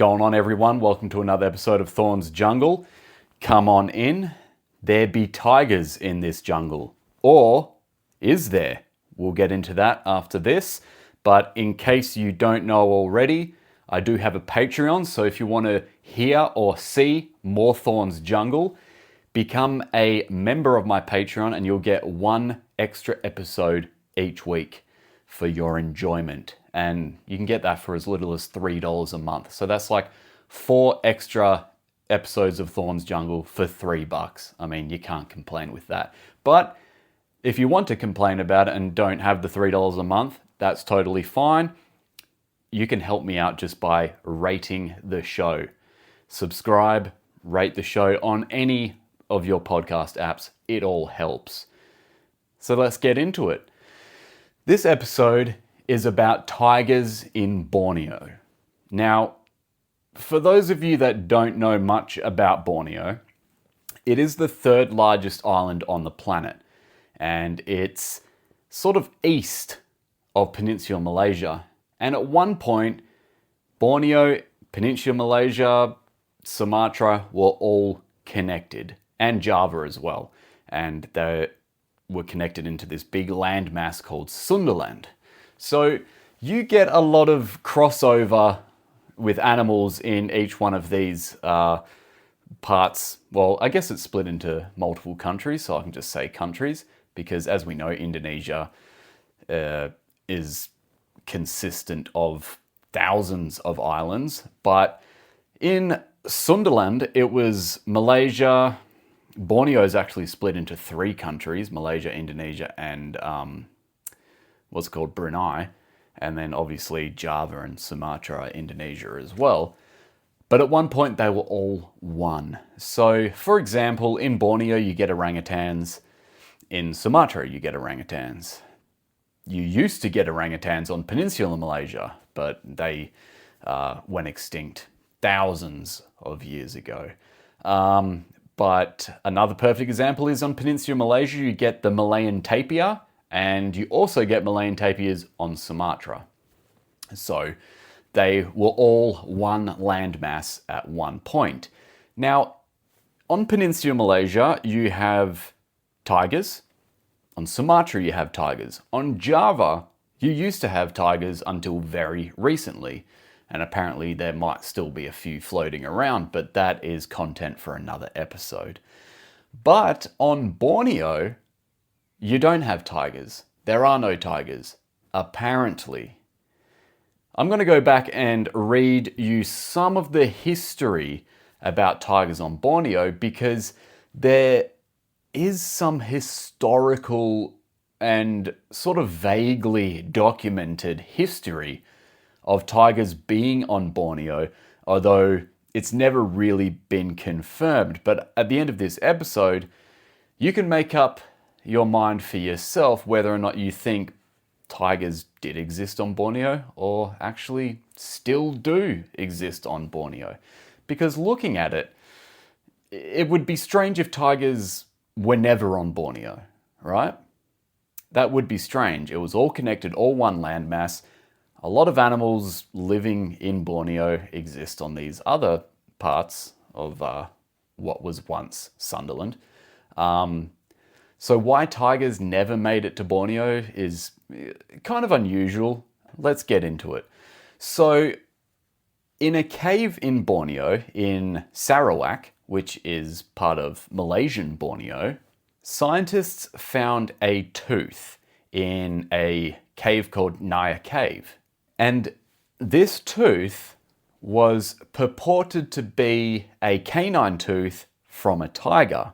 going on, everyone? Welcome to another episode of Thorn's Jungle. Come on in. There be tigers in this jungle. Or is there? We'll get into that after this. But in case you don't know already, I do have a Patreon. So if you want to hear or see more Thorn's Jungle, become a member of my Patreon and you'll get one extra episode each week for your enjoyment. And you can get that for as little as $3 a month. So that's like 4 extra episodes of Thorn's Jungle for $3. I mean, you can't complain with that. But if you want to complain about it and don't have the $3 a month, that's totally fine. You can help me out just by rating the show. Subscribe, rate the show on any of your podcast apps. It all helps. So let's get into it. This episode is about tigers in Borneo. Now, for those of you that don't know much about Borneo, it is the 3rd largest island on the planet, and it's sort of east of Peninsular Malaysia. And at one point, Borneo, Peninsular Malaysia, Sumatra were all connected, and Java as well. And they were connected into this big landmass called Sundaland. So you get a lot of crossover with animals in each one of these parts. Well, I guess it's split into multiple countries, so I can just say countries, because as we know, Indonesia is consistent of thousands of islands. But in Sundaland, it was Malaysia. Borneo is actually split into 3 countries, Malaysia, Indonesia, and what's called Brunei, and then obviously Java and Sumatra, Indonesia as well. But at one point they were all one. So for example, in Borneo you get orangutans, in Sumatra you get orangutans. You used to get orangutans on Peninsular Malaysia, but they went extinct thousands of years ago. But another perfect example is on Peninsular Malaysia you get the Malayan tapir, and you also get Malayan tapirs on Sumatra. So they were all one landmass at one point. Now, on Peninsular Malaysia, you have tigers. On Sumatra, you have tigers. On Java, you used to have tigers until very recently. And apparently there might still be a few floating around, but that is content for another episode. But on Borneo, you don't have tigers. There are no tigers, apparently. I'm going to go back and read you some of the history about tigers on Borneo, because there is some historical and sort of vaguely documented history of tigers being on Borneo, although it's never really been confirmed. But at the end of this episode, you can make up your mind for yourself whether or not you think tigers did exist on Borneo or actually still do exist on Borneo. Because looking at it, it would be strange if tigers were never on Borneo, right? That would be strange. It was all connected, all one landmass. A lot of animals living in Borneo exist on these other parts of what was once Sundaland. So why tigers never made it to Borneo is kind of unusual. Let's get into it. So in a cave in Borneo, in Sarawak, which is part of Malaysian Borneo, scientists found a tooth in a cave called Naya Cave. And this tooth was purported to be a canine tooth from a tiger.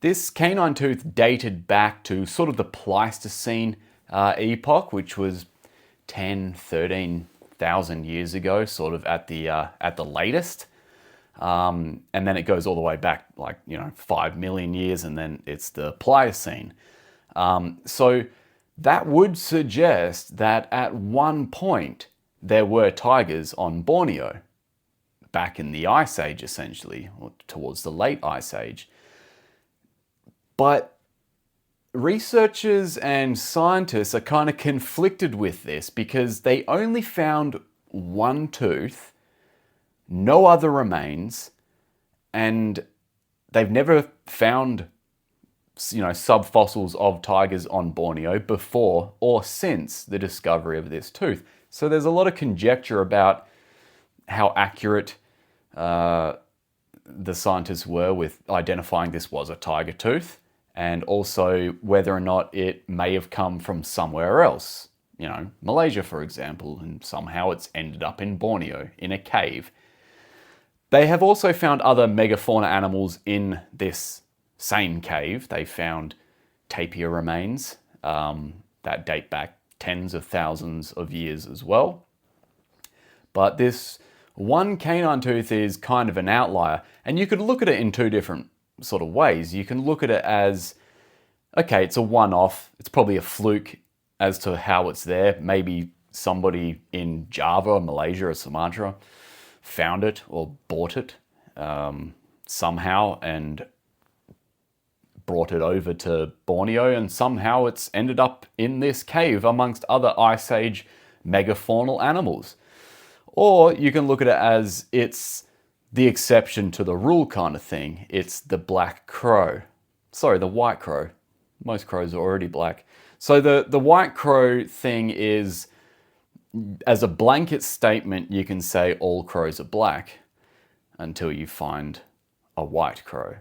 This canine tooth dated back to sort of the Pleistocene epoch, which was 10, 13,000 years ago, sort of at the latest. And then it goes all the way back, 5 million years, and then it's the Pliocene. So that would suggest that at one point there were tigers on Borneo, back in the Ice Age essentially, or towards the late Ice Age. But researchers and scientists are kind of conflicted with this because they only found one tooth no other remains, and they've never found, subfossils of tigers on Borneo before or since the discovery of this tooth. So there's a lot of conjecture about how accurate the scientists were with identifying this was a tiger tooth, and also whether or not it may have come from somewhere else. Malaysia, for example, and somehow it's ended up in Borneo, in a cave. They have also found other megafauna animals in this same cave. They found tapir remains that date back tens of thousands of years as well. But this one canine tooth is kind of an outlier, and you could look at it in two different sort of ways. You can look at it as, okay, it's a one-off, it's probably a fluke as to how it's there. Maybe somebody in Java or Malaysia or Sumatra found it or bought it somehow and brought it over to Borneo, and somehow it's ended up in this cave amongst other Ice Age megafaunal animals. Or you can look at it as it's the exception to the rule kind of thing. It's the black crow. Sorry, the white crow. Most crows are already black. So the white crow thing is, as a blanket statement, you can say all crows are black until you find a white crow.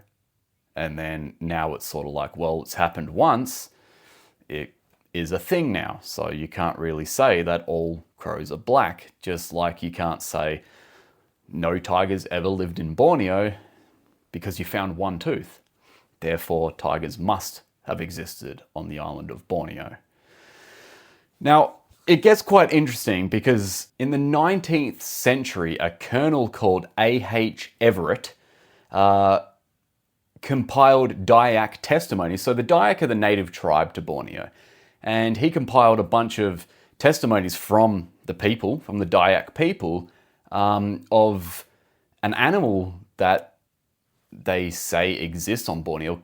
And then now it's sort of like, well, it's happened once. It is a thing now. So you can't really say that all crows are black, just like you can't say no tigers ever lived in Borneo because you found one tooth. Therefore, tigers must have existed on the island of Borneo. Now, it gets quite interesting because in the 19th century, a colonel called A.H. Everett compiled Dayak testimony. So the Dayak are the native tribe to Borneo, and he compiled a bunch of testimonies from the people, from the Dayak people, of an animal that they say exists on Borneo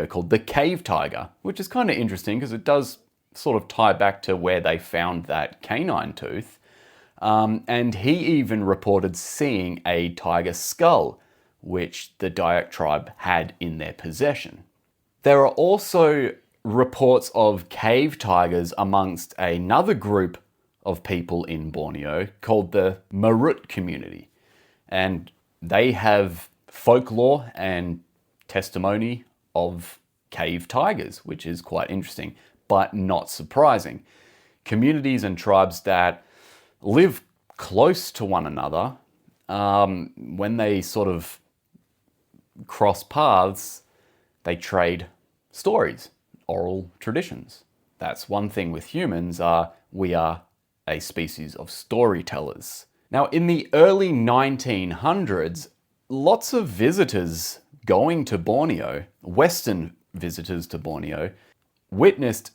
called the cave tiger, which is kind of interesting because it does sort of tie back to where they found that canine tooth. And he even reported seeing a tiger skull, which the Dayak tribe had in their possession. There are also reports of cave tigers amongst another group of people in Borneo called the Marut community. And they have folklore and testimony of cave tigers, which is quite interesting, but not surprising. Communities and tribes that live close to one another, when they sort of cross paths, they trade stories, oral traditions. That's one thing with humans, we are a species of storytellers. Now, in the early 1900s, lots of visitors going to Borneo, Western visitors to Borneo, witnessed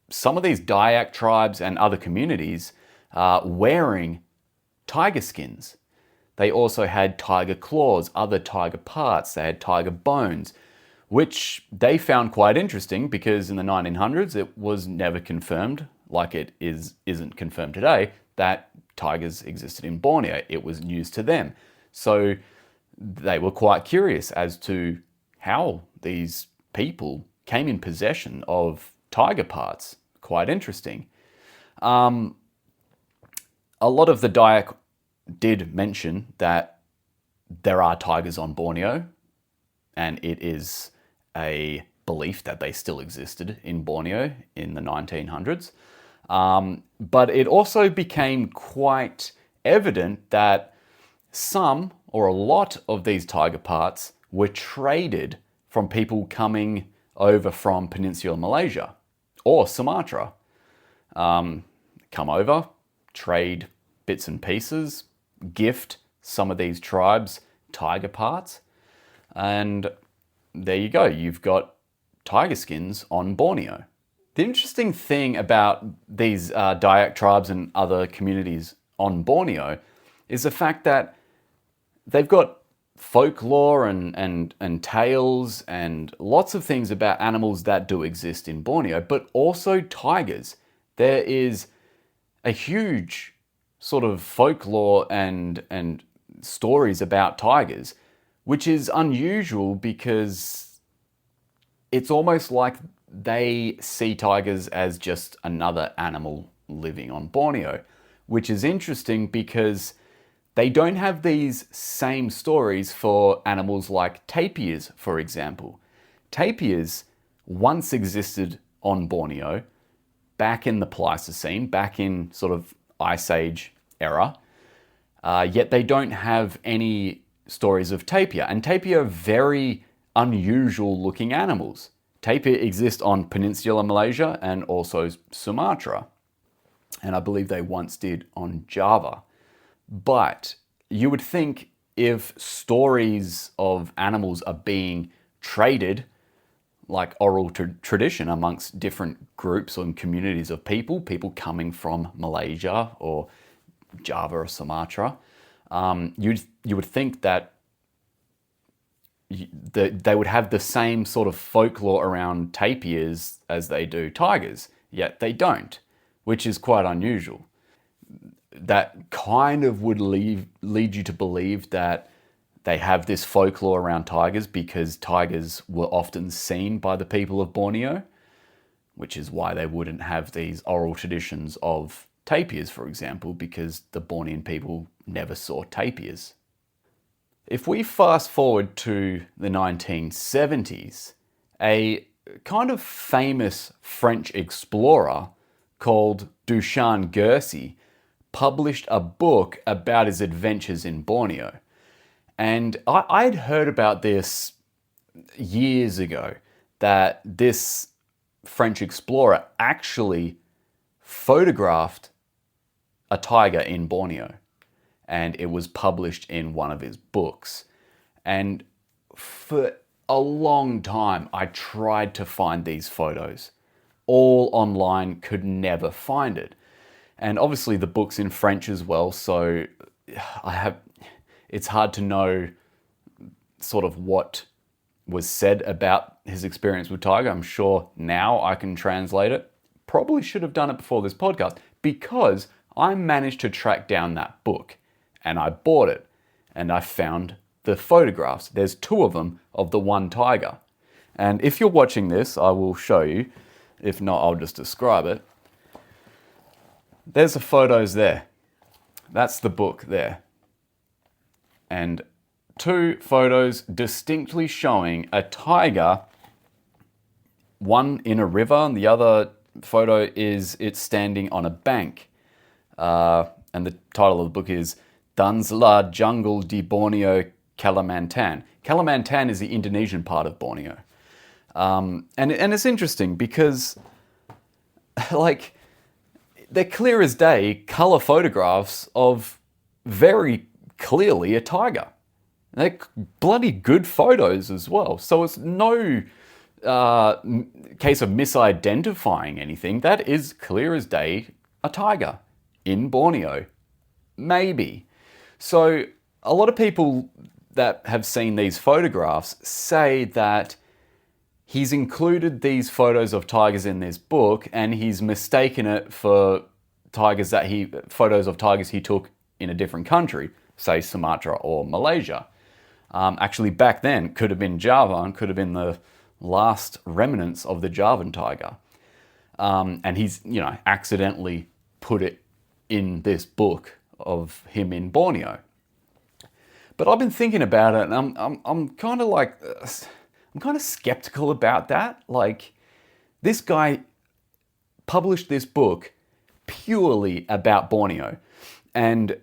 some of these Dayak tribes and other communities wearing tiger skins. They also had tiger claws, other tiger parts, they had tiger bones, which they found quite interesting because in the 1900s it was never confirmed, like it isn't confirmed today, that tigers existed in Borneo. It was news to them. So they were quite curious as to how these people came in possession of tiger parts. Quite interesting. A lot of the Dayak did mention that there are tigers on Borneo, and it is a belief that they still existed in Borneo in the 1900s. But it also became quite evident that some or a lot of these tiger parts were traded from people coming over from Peninsular Malaysia or Sumatra. Come over, trade bits and pieces, gift some of these tribes tiger parts, and there you go, you've got tiger skins on Borneo. The interesting thing about these Dayak tribes and other communities on Borneo is the fact that they've got folklore and tales and lots of things about animals that do exist in Borneo, but also tigers. There is a huge sort of folklore and stories about tigers, which is unusual because it's almost like they see tigers as just another animal living on Borneo, which is interesting because they don't have these same stories for animals like tapirs, for example. Tapirs once existed on Borneo back in the Pleistocene, back in sort of Ice Age era, yet they don't have any stories of tapir. And tapir are very unusual looking animals. Tapir exist on Peninsular Malaysia and also Sumatra. And I believe they once did on Java. But you would think if stories of animals are being traded, like oral tradition amongst different groups and communities of people coming from Malaysia or Java or Sumatra, you would think that they would have the same sort of folklore around tapirs as they do tigers, yet they don't, which is quite unusual. That kind of would lead you to believe that they have this folklore around tigers because tigers were often seen by the people of Borneo, which is why they wouldn't have these oral traditions of tapirs, for example, because the Bornean people never saw tapirs. If we fast forward to the 1970s, a kind of famous French explorer called Dusan Gersi published a book about his adventures in Borneo. And I'd heard about this years ago, that this French explorer actually photographed a tiger in Borneo, and it was published in one of his books. And for a long time, I tried to find these photos. All online, could never find it. And obviously the book's in French as well, so it's hard to know sort of what was said about his experience with tiger. I'm sure now I can translate it. Probably should have done it before this podcast, because I managed to track down that book and I bought it and I found the photographs. There's 2 of them of the one tiger. And if you're watching this, I will show you. If not, I'll just describe it. There's the photos there. That's the book there. And 2 photos distinctly showing a tiger, one in a river and the other photo is it standing on a bank. And the title of the book is Dans la Jungle di Borneo, Kalimantan. Kalimantan is the Indonesian part of Borneo. And it's interesting because, like, they're clear as day color photographs of very clearly a tiger. They're bloody good photos as well. So it's no case of misidentifying anything. That is clear as day a tiger in Borneo. Maybe. So a lot of people that have seen these photographs say that he's included these photos of tigers in this book and he's mistaken it for photos of tigers he took in a different country, say Sumatra or Malaysia. Actually, back then, could have been Java and could have been the last remnants of the Javan tiger. And he's, accidentally put it in this book of him in Borneo. But I've been thinking about it, and I'm kind of skeptical about that. Like, this guy published this book purely about Borneo, and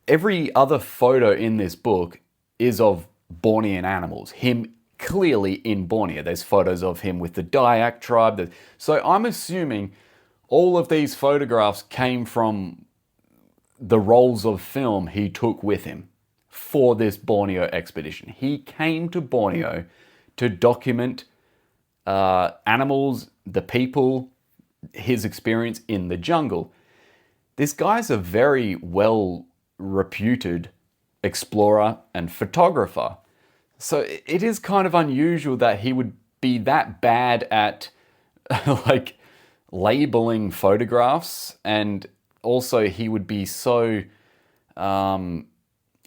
every other photo in this book is of Bornean animals, him clearly in Borneo. There's photos of him with the Dayak tribe. So I'm assuming all of these photographs came from the rolls of film he took with him for this Borneo expedition. He came to Borneo to document animals, the people, his experience in the jungle. This guy's a very well-reputed explorer and photographer. So it is kind of unusual that he would be that bad at like labeling photographs, and also he would be so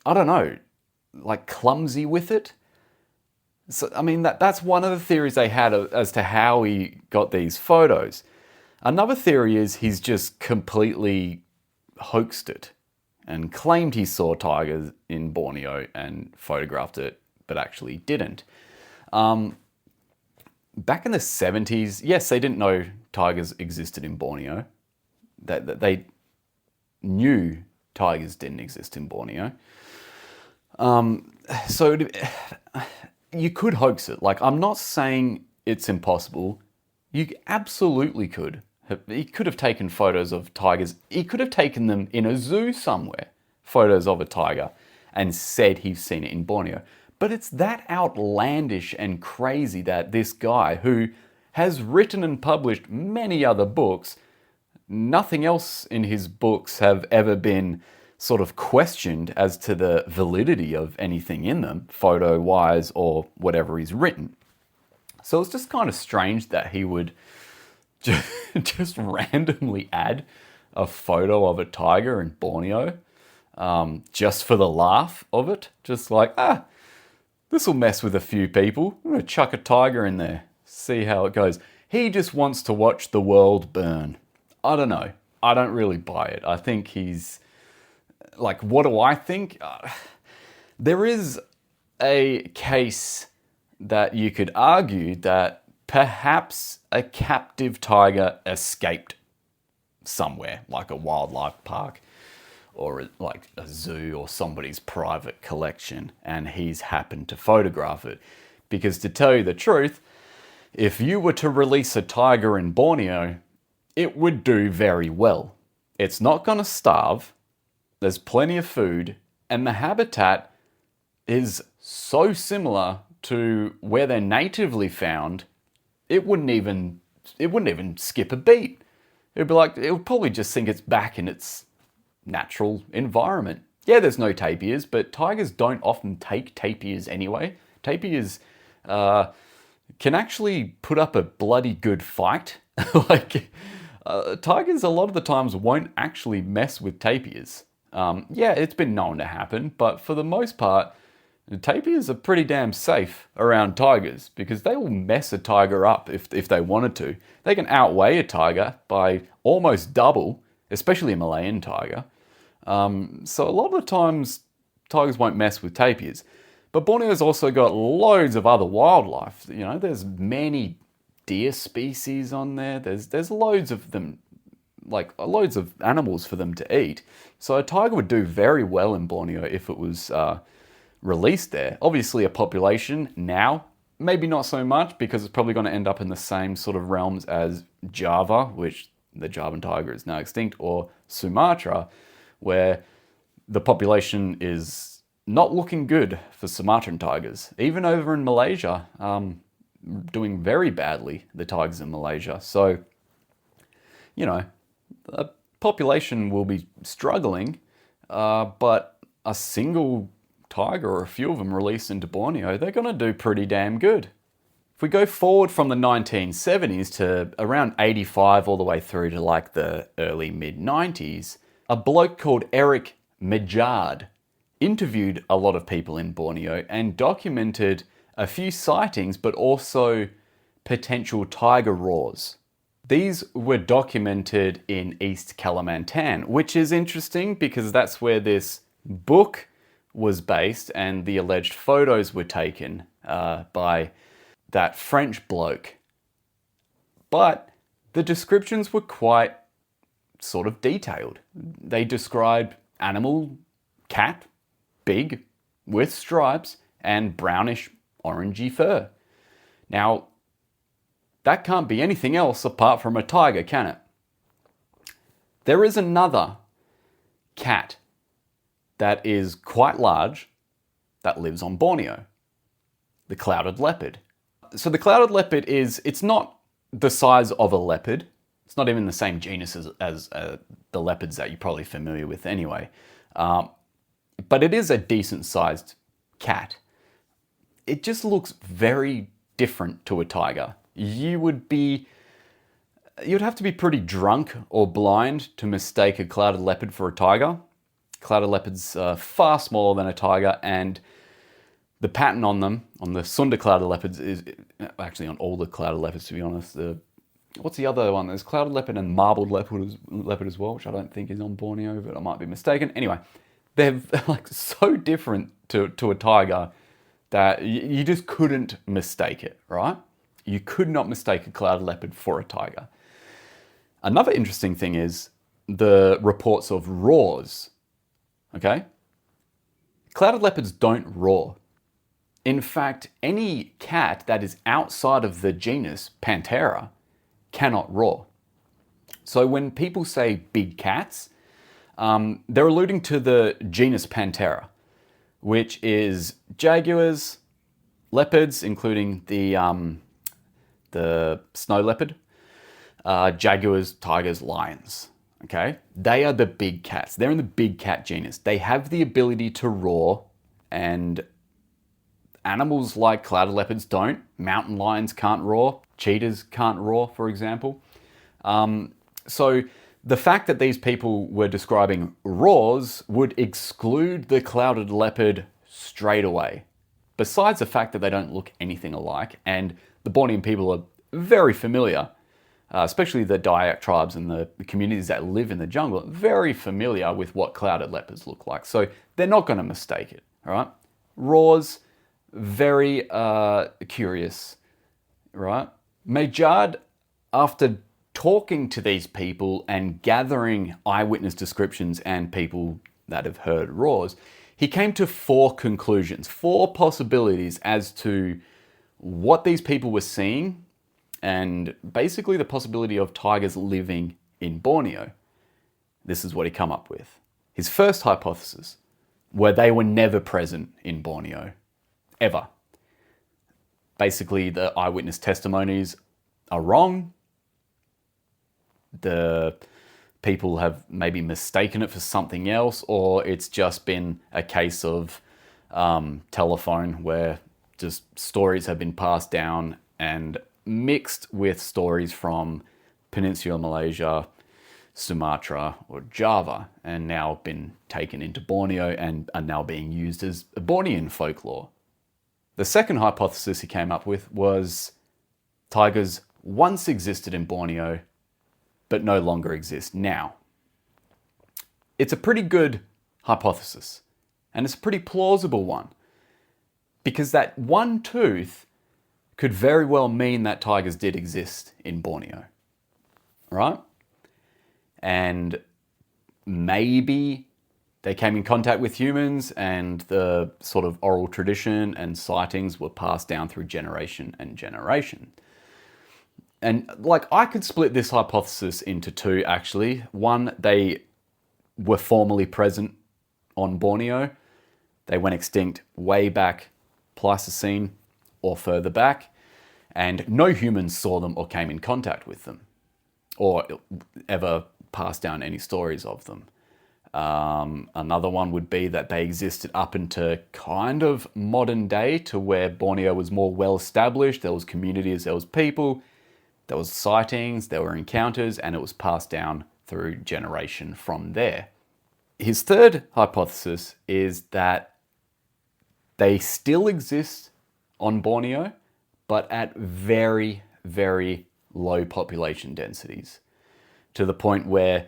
I don't know, like clumsy with it. So, I mean, that's one of the theories they had as to how he got these photos. Another theory is he's just completely hoaxed it and claimed he saw tigers in Borneo and photographed it, but actually didn't. Back in the 70s, yes, they didn't know tigers existed in Borneo. They knew tigers didn't exist in Borneo. So you could hoax it. Like, I'm not saying it's impossible. You absolutely could. He could have taken photos of tigers. He could have taken them in a zoo somewhere, photos of a tiger, and said he's seen it in Borneo. But it's that outlandish and crazy that this guy, who has written and published many other books, nothing else in his books have ever been sort of questioned as to the validity of anything in them, photo-wise or whatever he's written. So it's just kind of strange that he would just randomly add a photo of a tiger in Borneo just for the laugh of it. Just like, this will mess with a few people. I'm going to chuck a tiger in there, see how it goes. He just wants to watch the world burn. I don't know. I don't really buy it. I think he's... Like, what do I think? There is a case that you could argue that perhaps a captive tiger escaped somewhere, like a wildlife park or like a zoo or somebody's private collection, and he's happened to photograph it. Because to tell you the truth, if you were to release a tiger in Borneo, it would do very well. It's not going to starve. There's plenty of food, and the habitat is so similar to where they're natively found, it wouldn't even skip a beat. It'd be like, it would probably just think it's back in its natural environment. Yeah, there's no tapirs, but tigers don't often take tapirs anyway. Tapirs can actually put up a bloody good fight. Tigers a lot of the times won't actually mess with tapirs. Yeah, it's been known to happen, but for the most part, the tapirs are pretty damn safe around tigers because they will mess a tiger up if they wanted to. They can outweigh a tiger by almost double, especially a Malayan tiger. So a lot of the times, tigers won't mess with tapirs. But Borneo's also got loads of other wildlife. You know, there's many deer species on there. There's loads of them, like loads of animals for them to eat. So a tiger would do very well in Borneo if it was released there. Obviously a population now, maybe not so much because it's probably going to end up in the same sort of realms as Java, which the Javan tiger is now extinct, or Sumatra, where the population is not looking good for Sumatran tigers. Even over in Malaysia, doing very badly, the tigers in Malaysia. So, you know, the population will be struggling, but a single tiger or a few of them released into Borneo, they're going to do pretty damn good. If we go forward from the 1970s to around 85 all the way through to like the early mid-90s, a bloke called Eric Medjard interviewed a lot of people in Borneo and documented a few sightings, but also potential tiger roars. These were documented in East Kalimantan, which is interesting because that's where this book was based and the alleged photos were taken by that French bloke. But the descriptions were quite sort of detailed. They described animal, cat, big, with stripes, and brownish orangey fur. Now, that can't be anything else apart from a tiger, can it? There is another cat that is quite large that lives on Borneo, the clouded leopard. So the clouded leopard it's not the size of a leopard. It's not even the same genus as the leopards that you're probably familiar with anyway. But it is a decent sized cat. It just looks very different to a tiger. You'd have to be pretty drunk or blind to mistake a clouded leopard for a tiger. Clouded leopards are far smaller than a tiger, and the pattern on them, on the Sunda clouded leopards, is actually on all the clouded leopards, to be honest. What's the other one? There's clouded leopard and marbled leopard as well, which I don't think is on Borneo, but I might be mistaken. Anyway, they're like so different to a tiger that you just couldn't mistake it, right? You could not mistake a clouded leopard for a tiger. Another interesting thing is the reports of roars, okay? Clouded leopards don't roar. In fact, any cat that is outside of the genus Panthera cannot roar. So when people say big cats, they're alluding to the genus Panthera, which is jaguars, leopards, including the snow leopard, jaguars, tigers, lions. Okay, they are the big cats. They're in the big cat genus. They have the ability to roar, and animals like clouded leopards don't. Mountain lions can't roar. Cheetahs can't roar, for example. So the fact that these people were describing roars would exclude the clouded leopard straight away. Besides the fact that they don't look anything alike, and the Bornean people are very familiar, especially the Dayak tribes and the communities that live in the jungle, very familiar with what clouded leopards look like. So they're not going to mistake it, all right? Roars, very curious, right? Majad, after talking to these people and gathering eyewitness descriptions and people that have heard roars, he came to 4 conclusions, 4 possibilities as to what these people were seeing and basically the possibility of tigers living in Borneo. This is what he came up with. His first hypothesis were they were never present in Borneo, ever. Basically, the eyewitness testimonies are wrong. The people have maybe mistaken it for something else, or it's just been a case of telephone where just stories have been passed down and mixed with stories from Peninsular Malaysia, Sumatra, or Java, and now been taken into Borneo and are now being used as Bornean folklore. The second hypothesis he came up with was tigers once existed in Borneo, but no longer exist now. It's a pretty good hypothesis, and it's a pretty plausible one, because that one tooth could very well mean that tigers did exist in Borneo, right? And maybe they came in contact with humans and the sort of oral tradition and sightings were passed down through generation and generation. And like, I could split this hypothesis into 2 actually. One, they were formerly present on Borneo. They went extinct way back Pleistocene or further back, and no humans saw them or came in contact with them or ever passed down any stories of them. Another one would be that they existed up into kind of modern day, to where Borneo was more well established. There was communities, there was people, there was sightings, there were encounters, and it was passed down through generation from there. His third hypothesis is that they still exist on Borneo, but at very, very low population densities, to the point where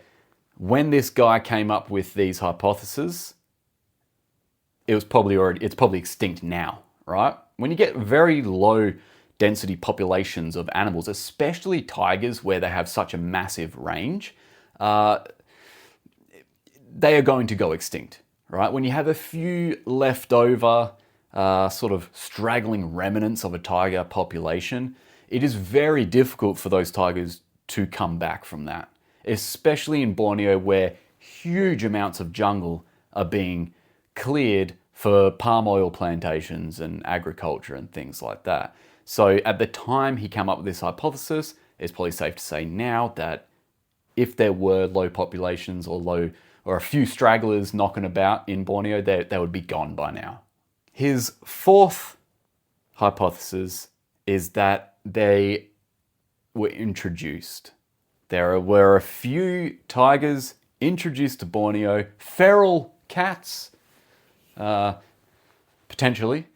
when this guy came up with these hypotheses, it's probably extinct now, right? When you get very low density populations of animals, especially tigers where they have such a massive range, they are going to go extinct, right? When you have a few leftover sort of straggling remnants of a tiger population, it is very difficult for those tigers to come back from that, especially in Borneo, where huge amounts of jungle are being cleared for palm oil plantations and agriculture and things like that. So at the time he came up with this hypothesis, it's probably safe to say now that if there were low populations or a few stragglers knocking about in Borneo, they would be gone by now. His fourth hypothesis is that they were introduced. There were a few tigers introduced to Borneo, feral cats, potentially.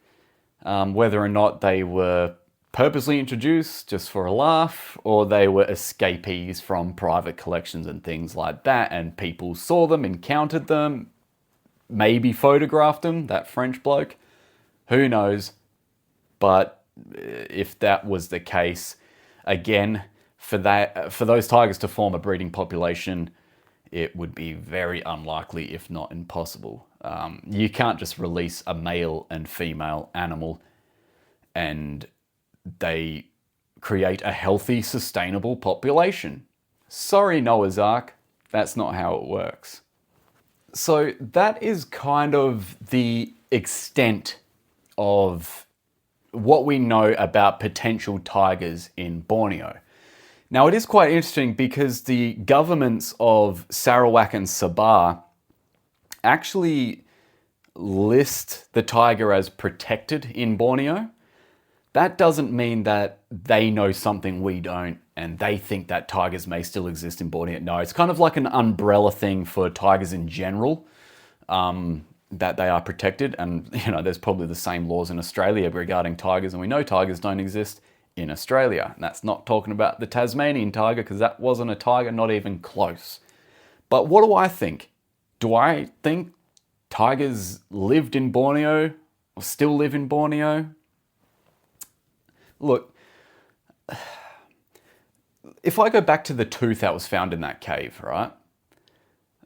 Whether or not they were purposely introduced just for a laugh, or they were escapees from private collections and things like that, and people saw them, encountered them, maybe photographed them, that French bloke. Who knows? But if that was the case, again, for those tigers to form a breeding population, it would be very unlikely, if not impossible. You can't just release a male and female animal and they create a healthy, sustainable population. Sorry, Noah's Ark, that's not how it works. So that is kind of the extent of what we know about potential tigers in Borneo. Now, it is quite interesting because the governments of Sarawak and Sabah actually list the tiger as protected in Borneo. That doesn't mean that they know something we don't and they think that tigers may still exist in Borneo. No, it's kind of like an umbrella thing for tigers in general, that they are protected. And, there's probably the same laws in Australia regarding tigers, and we know tigers don't exist in Australia. And that's not talking about the Tasmanian tiger, because that wasn't a tiger, not even close. But what do I think? Do I think tigers lived in Borneo or still live in Borneo? Look, if I go back to the tooth that was found in that cave, right?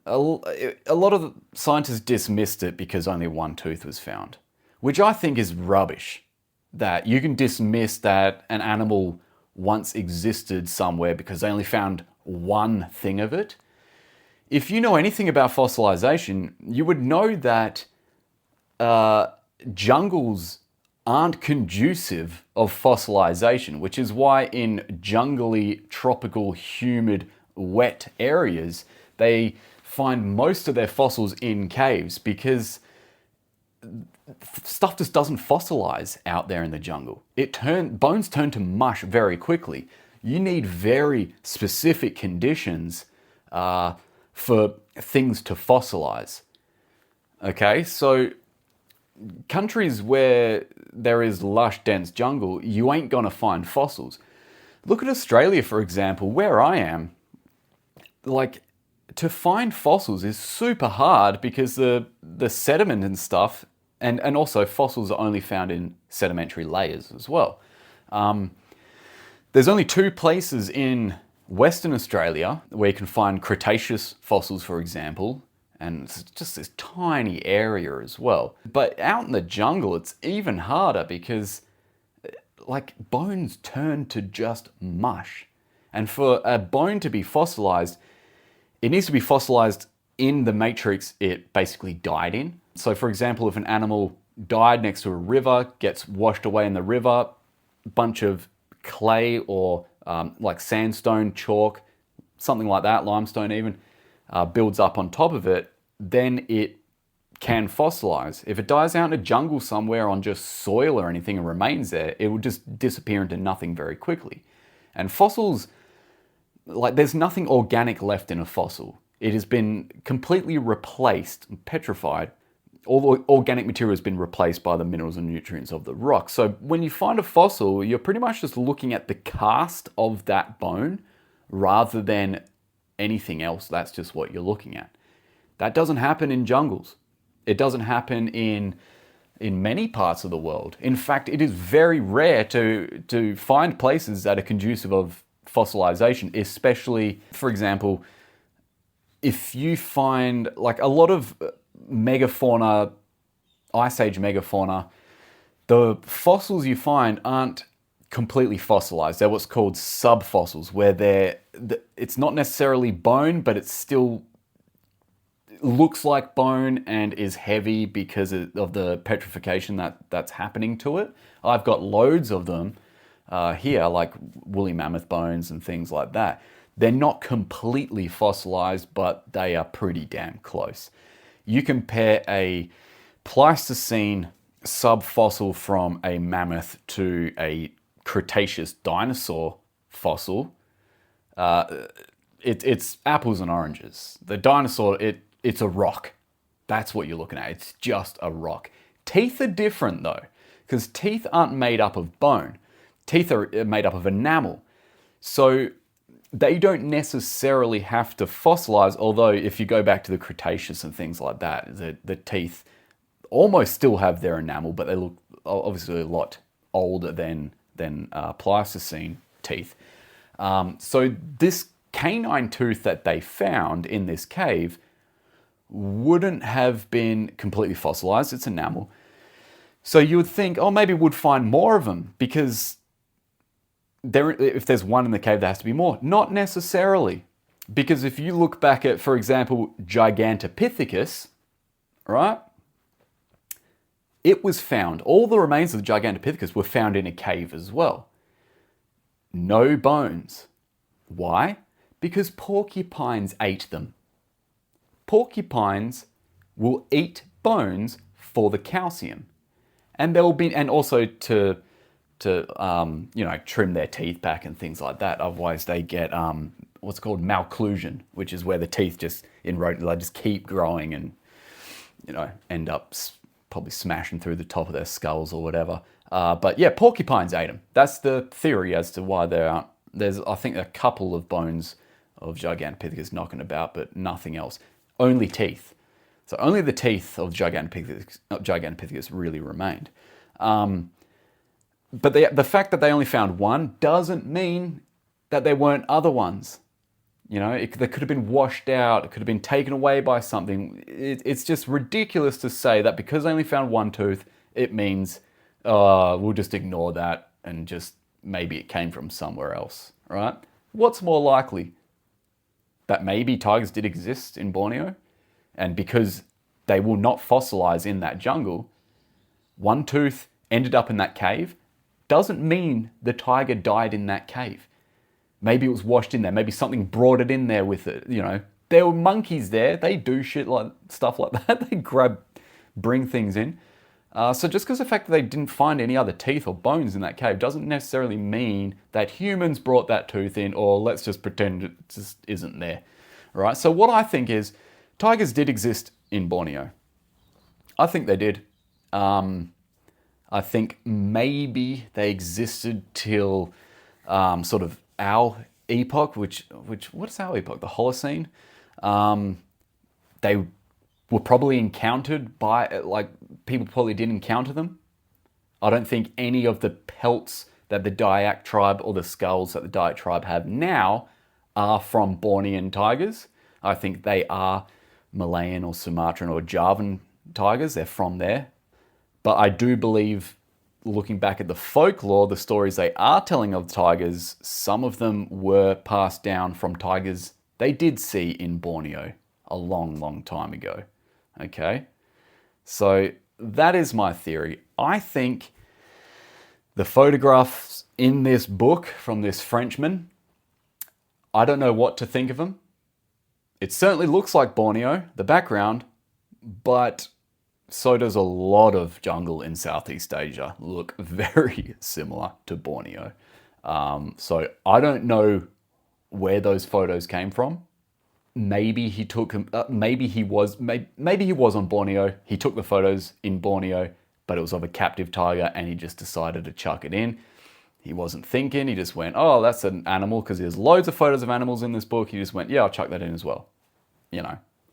A lot of the scientists dismissed it because only one tooth was found, which I think is rubbish. That you can dismiss that an animal once existed somewhere because they only found one thing of it. If you know anything about fossilization, you would know that jungles aren't conducive of fossilization, which is why in jungly, tropical, humid, wet areas, they find most of their fossils in caves, because stuff just doesn't fossilize out there in the jungle. Bones turn to mush very quickly. You need very specific conditions for things to fossilize. Okay, so countries where there is lush, dense jungle, you ain't gonna find fossils. Look at Australia, for example, where I am. Like, to find fossils is super hard because the sediment and stuff, and also fossils are only found in sedimentary layers as well. There's only 2 places in Western Australia where you can find Cretaceous fossils, for example, and it's just this tiny area as well. But out in the jungle, it's even harder because, like, bones turn to just mush. And for a bone to be fossilized, it needs to be fossilized in the matrix it basically died in. So, for example, if an animal died next to a river, gets washed away in the river, a bunch of clay or like sandstone, chalk, something like that, limestone even, builds up on top of it, then it can fossilize. If it dies out in a jungle somewhere on just soil or anything and remains there, it will just disappear into nothing very quickly. And fossils, like, there's nothing organic left in a fossil. It has been completely replaced, petrified. All the organic material has been replaced by the minerals and nutrients of the rock. So when you find a fossil, you're pretty much just looking at the cast of that bone rather than anything else. That's just what you're looking at. That doesn't happen in jungles. It doesn't happen in many parts of the world. In fact, it is very rare to find places that are conducive of fossilization, especially, for example, if you find, like, a lot of megafauna, Ice Age megafauna, the fossils you find aren't completely fossilized. They're what's called subfossils, where it's not necessarily bone, but it still looks like bone and is heavy because of the petrification that's happening to it. I've got loads of them here, like woolly mammoth bones and things like that. They're not completely fossilized, but they are pretty damn close. You compare a Pleistocene subfossil from a mammoth to a Cretaceous dinosaur fossil, it's apples and oranges. The dinosaur, it's a rock. That's what you're looking at. It's just a rock. Teeth are different though, because teeth aren't made up of bone. Teeth are made up of enamel. So they don't necessarily have to fossilize, although if you go back to the Cretaceous and things like that, the teeth almost still have their enamel, but they look obviously a lot older than Pleistocene teeth. So this canine tooth that they found in this cave wouldn't have been completely fossilized. It's enamel. So you would think, oh, maybe we'd find more of them because if there's one in the cave, there has to be more. Not necessarily. Because if you look back at, for example, Gigantopithecus, right? It was found, all the remains of the Gigantopithecus were found in a cave as well. No bones. Why? Because porcupines ate them. Porcupines will eat bones for the calcium. And there will be, and also to trim their teeth back and things like that. Otherwise they get what's called malclusion, which is where the teeth just keep growing and end up probably smashing through the top of their skulls or whatever. But yeah, porcupines ate them. That's the theory as to why there aren't. There's, I think, a couple of bones of Gigantopithecus knocking about, but nothing else. Only teeth. So only the teeth of Gigantopithecus really remained. But the fact that they only found one doesn't mean that there weren't other ones. They could have been washed out. It could have been taken away by something. It's just ridiculous to say that because they only found one tooth, it means we'll just ignore that and just maybe it came from somewhere else, right? What's more likely? That maybe tigers did exist in Borneo, and because they will not fossilize in that jungle, one tooth ended up in that cave doesn't mean the tiger died in that cave. Maybe it was washed in there. Maybe something brought it in there with it. There were monkeys there. They do stuff like that. They bring things in. So just because the fact that they didn't find any other teeth or bones in that cave doesn't necessarily mean that humans brought that tooth in, or let's just pretend it just isn't there. All right. So what I think is tigers did exist in Borneo. I think they did. I think maybe they existed till sort of our epoch, which what is our epoch? The Holocene. They were probably encountered by, people probably did encounter them. I don't think any of the pelts that the Dayak tribe or the skulls that the Dayak tribe have now are from Bornean tigers. I think they are Malayan or Sumatran or Javan tigers. They're from there. But I do believe, looking back at the folklore, the stories they are telling of tigers, some of them were passed down from tigers they did see in Borneo a long, long time ago. Okay? So that is my theory. I think the photographs in this book from this Frenchman, I don't know what to think of them. It certainly looks like Borneo, the background, but so does a lot of jungle in Southeast Asia look very similar to Borneo. So I don't know where those photos came from. Maybe he took, maybe he was on Borneo. He took the photos in Borneo, but it was of a captive tiger and he just decided to chuck it in. He wasn't thinking. He just went, oh, that's an animal, because there's loads of photos of animals in this book. He just went, yeah, I'll chuck that in as well.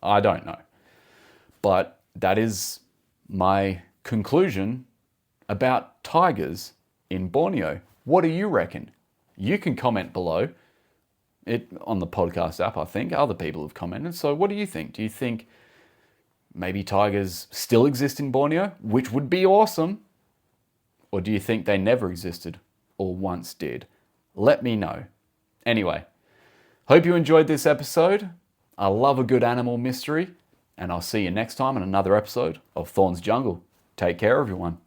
I don't know. But that is my conclusion about tigers in Borneo. What do you reckon? You can comment below it on the podcast app, I think. Other people have commented. So what do you think? Do you think maybe tigers still exist in Borneo, which would be awesome? Or do you think they never existed or once did? Let me know. Anyway, hope you enjoyed this episode. I love a good animal mystery, and I'll see you next time in another episode of Thorn's Jungle. Take care, everyone.